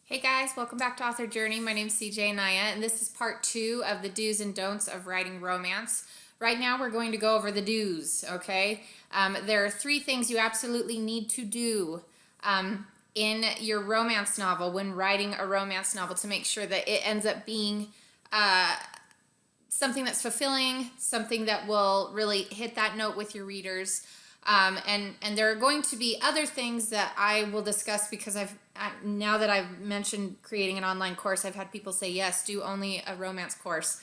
Hey guys, welcome back to Author Journey. My name's CJ Anaya, and this is part 2 of the do's and don'ts of writing romance. Right now, we're going to go over the do's, okay? There are 3 things you absolutely need to do in your romance novel when writing a romance novel to make sure that it ends up being something that's fulfilling, something that will really hit that note with your readers. And there are going to be other things that I will discuss because now that I've mentioned creating an online course, I've had people say, yes, do only a romance course.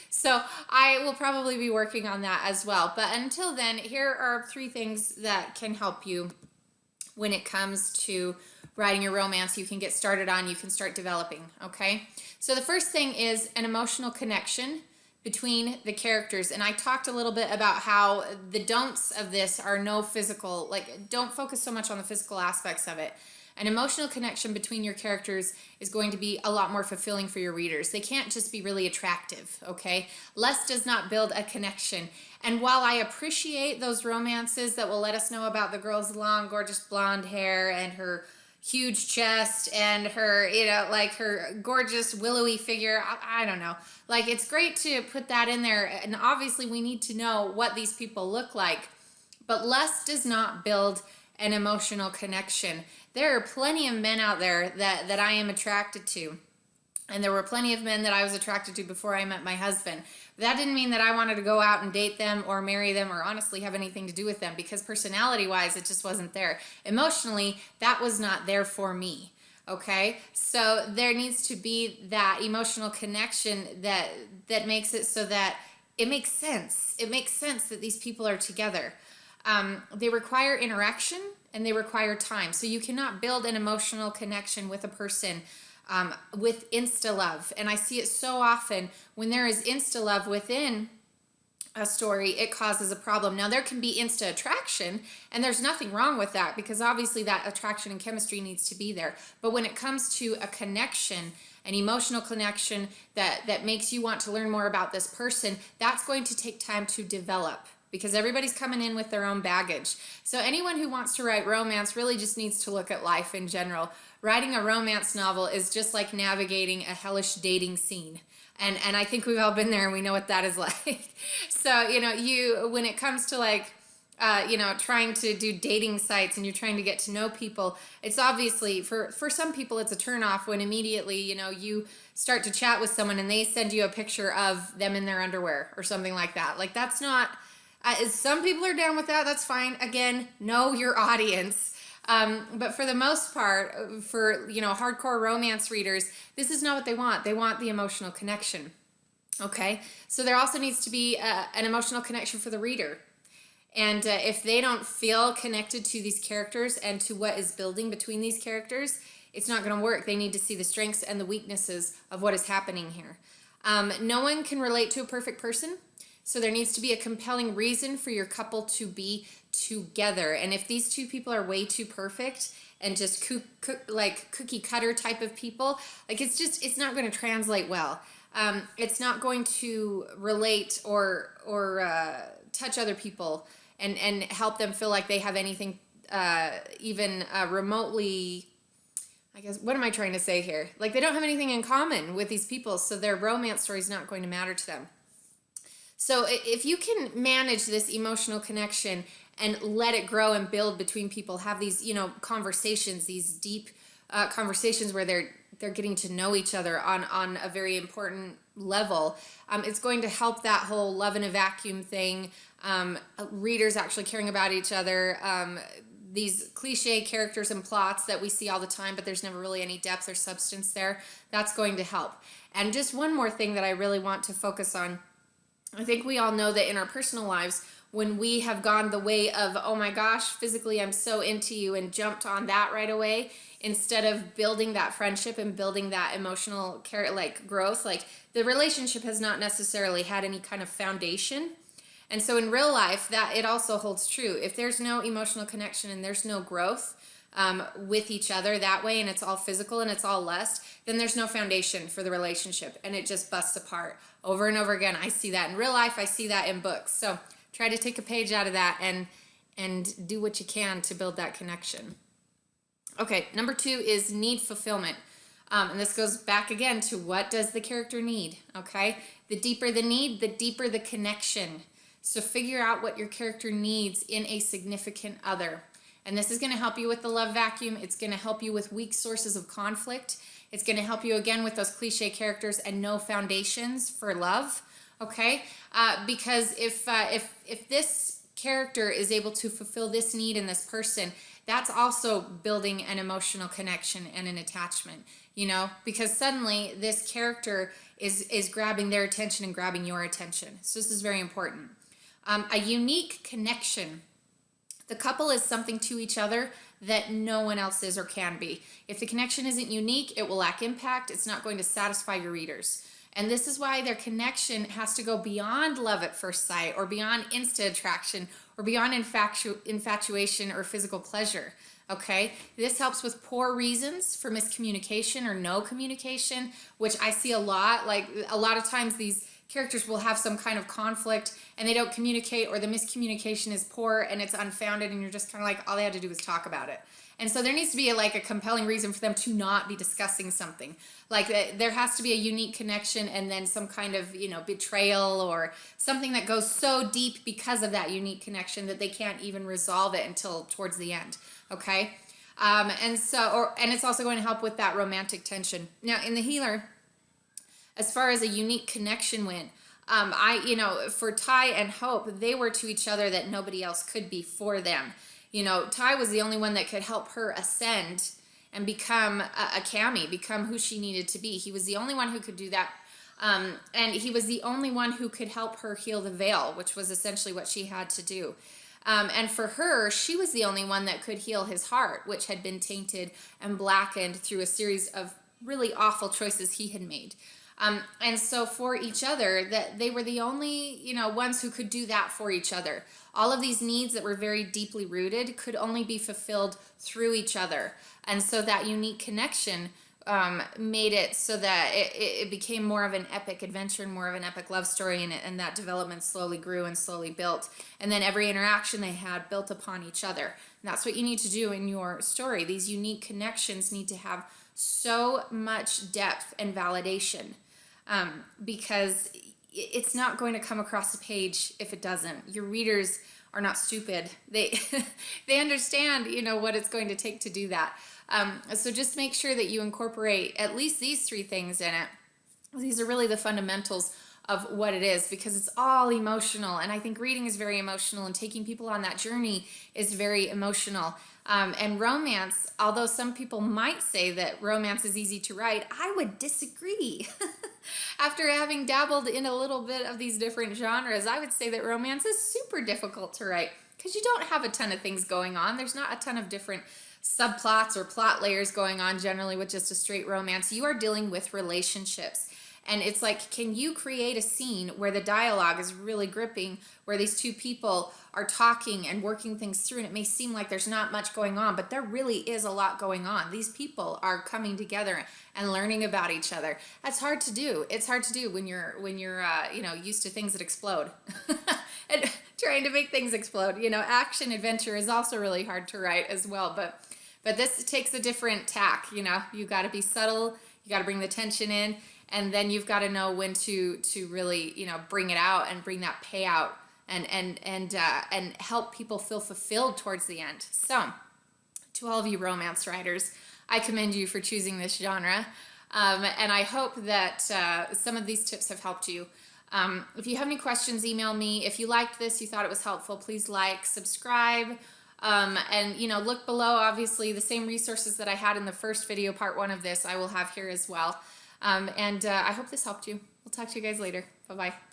So I will probably be working on that as well. But until then, here are 3 things that can help you when it comes to writing your romance. You can get started on, you can start developing, okay? So the first thing is an emotional connection between the characters. And I talked a little bit about how the don'ts of this are no physical, like don't focus so much on the physical aspects of it. An emotional connection between your characters is going to be a lot more fulfilling for your readers. They can't just be really attractive, okay? Lust does not build a connection. And while I appreciate those romances that will let us know about the girl's long, gorgeous blonde hair and her huge chest and her, like her gorgeous willowy figure, I don't know. Like, it's great to put that in there. And obviously we need to know what these people look like. But lust does not build an emotional connection. There are plenty of men out there that I am attracted to. And there were plenty of men that I was attracted to before I met my husband. That didn't mean that I wanted to go out and date them or marry them or honestly have anything to do with them, because personality-wise, it just wasn't there. Emotionally, that was not there for me. Okay, so there needs to be that emotional connection that makes it so that it makes sense. It makes sense that these people are together. They require interaction and they require time. So you cannot build an emotional connection with a person with insta-love. And I see it so often when there is insta-love within a story, it causes a problem. Now, there can be insta-attraction, and there's nothing wrong with that because obviously that attraction and chemistry needs to be there. But when it comes to a connection, an emotional connection that makes you want to learn more about this person, that's going to take time to develop, because everybody's coming in with their own baggage. So anyone who wants to write romance really just needs to look at life in general. Writing a romance novel is just like navigating a hellish dating scene. And I think we've all been there and we know what that is like. So, when it comes to like, trying to do dating sites and you're trying to get to know people, it's obviously, for some people, it's a turnoff when immediately, you start to chat with someone and they send you a picture of them in their underwear or something like that. Like, that's not... some people are down with that. That's fine. Again, know your audience. But for the most part, for hardcore romance readers, this is not what they want. They want the emotional connection. Okay, so there also needs to be an emotional connection for the reader. And if they don't feel connected to these characters and to what is building between these characters, it's not going to work. They need to see the strengths and the weaknesses of what is happening here. No one can relate to a perfect person. So there needs to be a compelling reason for your couple to be together. And if these 2 people are way too perfect and just like cookie cutter type of people, like it's not going to translate well. It's not going to relate or touch other people and help them feel like they have anything even remotely... I guess, what am I trying to say here? Like, they don't have anything in common with these people, so their romance story is not going to matter to them. So if you can manage this emotional connection and let it grow and build between people, have these, conversations, these deep conversations where they're getting to know each other on a very important level, it's going to help that whole love in a vacuum thing, readers actually caring about each other, these cliche characters and plots that we see all the time, but there's never really any depth or substance there. That's going to help. And just one more thing that I really want to focus on. I think we all know that in our personal lives, when we have gone the way of, oh my gosh, physically I'm so into you, and jumped on that right away, instead of building that friendship and building that emotional growth, like the relationship has not necessarily had any kind of foundation. And so in real life, that it also holds true. If there's no emotional connection and there's no growth with each other that way, and it's all physical and it's all lust, then there's no foundation for the relationship and it just busts apart over and over again. I see that in real life. I see that in books. So try to take a page out of that and do what you can to build that connection. Okay, number 2 is need fulfillment. And this goes back again to what does the character need, okay? The deeper the need, the deeper the connection. So figure out what your character needs in a significant other. And this is going to help you with the love vacuum. It's going to help you with weak sources of conflict. It's going to help you again with those cliche characters and no foundations for love, okay? Because if this character is able to fulfill this need in this person, that's also building an emotional connection and an attachment, you know, because suddenly this character is grabbing their attention and grabbing your attention. So this is very important. A unique connection. The couple is something to each other that no one else is or can be. If the connection isn't unique, it will lack impact. It's not going to satisfy your readers. And this is why their connection has to go beyond love at first sight or beyond instant attraction or beyond infatuation or physical pleasure. Okay, this helps with poor reasons for miscommunication or no communication, which I see a lot. Like a lot of times these characters will have some kind of conflict and they don't communicate, or the miscommunication is poor and it's unfounded, and you're just kind of like, all they had to do was talk about it. And so there needs to be like a compelling reason for them to not be discussing something. Like there has to be a unique connection, and then some kind of, you know, betrayal or something that goes so deep because of that unique connection that they can't even resolve it until towards the end. Okay. And it's also going to help with that romantic tension. Now in the healer, as far as a unique connection went, for Ty and Hope, they were to each other that nobody else could be for them. You know, Ty was the only one that could help her ascend and become a Cami, become who she needed to be. He was the only one who could do that. And he was the only one who could help her heal the veil, which was essentially what she had to do. And for her, she was the only one that could heal his heart, which had been tainted and blackened through a series of really awful choices he had made. And so for each other, that they were the only, you know, ones who could do that for each other. All of these needs that were very deeply rooted could only be fulfilled through each other. And so that unique connection made it so that it became more of an epic adventure and more of an epic love story, and that development slowly grew and slowly built. And then every interaction they had built upon each other. And that's what you need to do in your story. These unique connections need to have so much depth and validation, because it's not going to come across the page if it doesn't. Your readers are not stupid. They they understand, you know, what it's going to take to do that. So just make sure that you incorporate at least these 3 things in it. These are really the fundamentals of what it is, because it's all emotional. And I think reading is very emotional, and taking people on that journey is very emotional. And romance, although some people might say that romance is easy to write, I would disagree. After having dabbled in a little bit of these different genres, I would say that romance is super difficult to write, because you don't have a ton of things going on. There's not a ton of different subplots or plot layers going on generally with just a straight romance. You are dealing with relationships. And it's like, can you create a scene where the dialogue is really gripping, where these 2 people are talking and working things through, and it may seem like there's not much going on, but there really is a lot going on. These people are coming together and learning about each other. That's hard to do. It's hard to do when you're used to things that explode and trying to make things explode. You know, action adventure is also really hard to write as well, but this takes a different tack. You know, you got to be subtle. You got to bring the tension in. And then you've got to know when to really, you know, bring it out and bring that payout and help people feel fulfilled towards the end. So, to all of you romance writers, I commend you for choosing this genre, and I hope that some of these tips have helped you. If you have any questions, email me. If you liked this, you thought it was helpful, please like, subscribe. And you know, look below. Obviously, the same resources that I had in the first video, part 1 of this, I will have here as well. I hope this helped you. We'll talk to you guys later. Bye-bye.